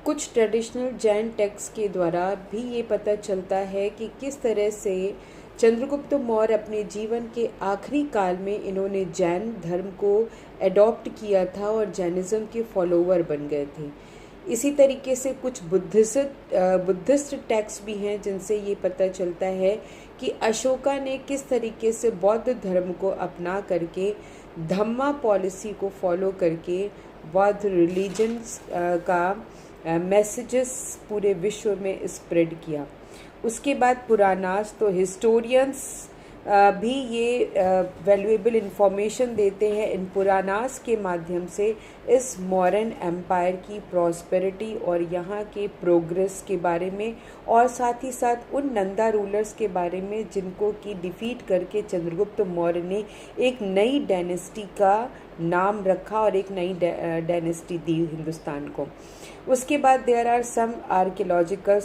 कुछ traditional Jain text के द्वारा भी ये पता चलता है कि किस तरह से चंद्रगुप्त मौर्य अपने जीवन के आखिरी काल में इन्होंने जैन धर्म को एडॉप्ट किया था और जैनिज़्म के फॉलोवर बन गए थे। इसी तरीके से कुछ बुद्धिस्ट टेक्स्ट भी हैं जिनसे ये पता चलता है कि अशोका ने किस तरीके से बौद्ध धर्म को अपना करके धम्मा पॉलिसी को फॉलो करके बौद्ध रिलीजन्स का मैसेजेस पूरे विश्व में स्प्रेड किया। उसके बाद पुरानास, तो हिस्टोरियंस भी ये वैल्यूएबल इंफॉर्मेशन देते हैं इन पुरानास के माध्यम से इस मॉडर्न एम्पायर की प्रॉस्पेरिटी और यहाँ के प्रोग्रेस के बारे में, और साथ ही साथ उन नंदा रूलर्स के बारे में जिनको कि डिफीट करके चंद्रगुप्त मौर्य ने एक नई डायनेस्टी का नाम रखा और एक नई डायनेस्टी दी हिंदुस्तान को। उसके बाद there are some archaeological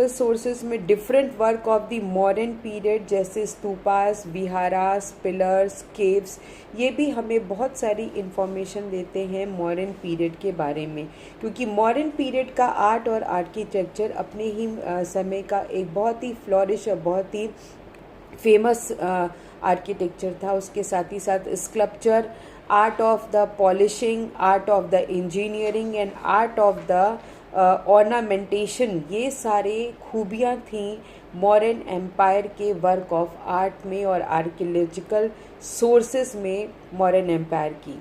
sources में different work of the modern period जैसे स्तूपास, विहारास, पिलर्स, केव्स, ये भी हमें बहुत सारी इंफॉर्मेशन देते हैं मॉडर्न पीरियड के बारे में, क्योंकि मॉडर्न पीरियड का आर्ट और आर्किटेक्चर अपने ही समय का एक बहुत ही फ्लॉरिश और बहुत ही फेमस आर्किटेक्चर था। उसके साथ ही साथ sculpture, art of the polishing, art of the engineering and art of the ornamentation, ये सारे खूबियाँ थीं मॉडर्न एम्पायर के वर्क ऑफ आर्ट में और आर्कियोलॉजिकल सोर्सेस में मॉडर्न एम्पायर की।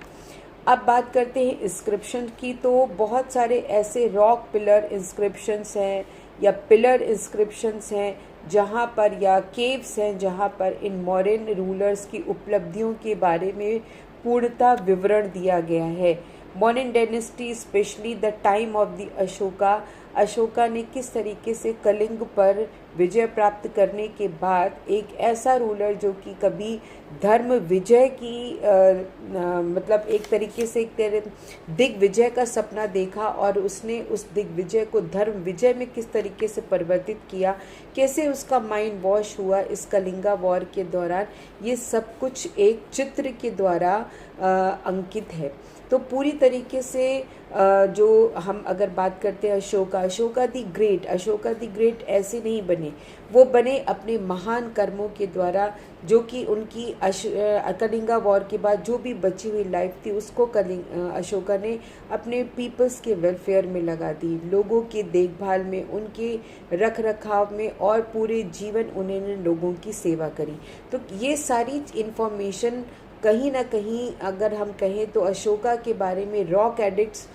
अब बात करते हैं इंस्क्रिप्शन की, तो बहुत सारे ऐसे रॉक पिलर इंस्क्रिप्शंस हैं या पिलर इंस्क्रिप्शंस हैं जहाँ पर, या केव्स हैं जहाँ पर इन मॉडर्न रूलर्स की उपलब्धियों के बारे में पूर्णतः विवरण दिया गया है। Modern dynasty specially the time of the Ashoka ने किस तरीके से कलिंग पर विजय प्राप्त करने के बाद एक ऐसा रूलर जो कि कभी धर्म विजय की मतलब एक तरीके से एक दिग्विजय का सपना देखा और उसने उस दिग्विजय को धर्म विजय में किस तरीके से परिवर्तित किया, कैसे उसका माइंड वॉश हुआ इस कलिंगा वॉर के दौरान, ये सब कुछ एक चित्र के द्वारा अंकित है। तो पूरी तरीके से जो हम अगर बात करते हैं अशोका दी ग्रेट ऐसे नहीं बने, वो बने अपने महान कर्मों के द्वारा, जो कि उनकी कलिंगा वॉर के बाद जो भी बची हुई लाइफ थी उसको अशोका ने अपने पीपल्स के वेलफेयर में लगा दी, लोगों के देखभाल में, उनके रख रखाव में, और पूरे जीवन उन्होंने लोगों की सेवा करी। तो ये सारी इंफॉर्मेशन कहीं ना कहीं अगर हम कहें तो अशोका के बारे में रॉक एडिक्ट्स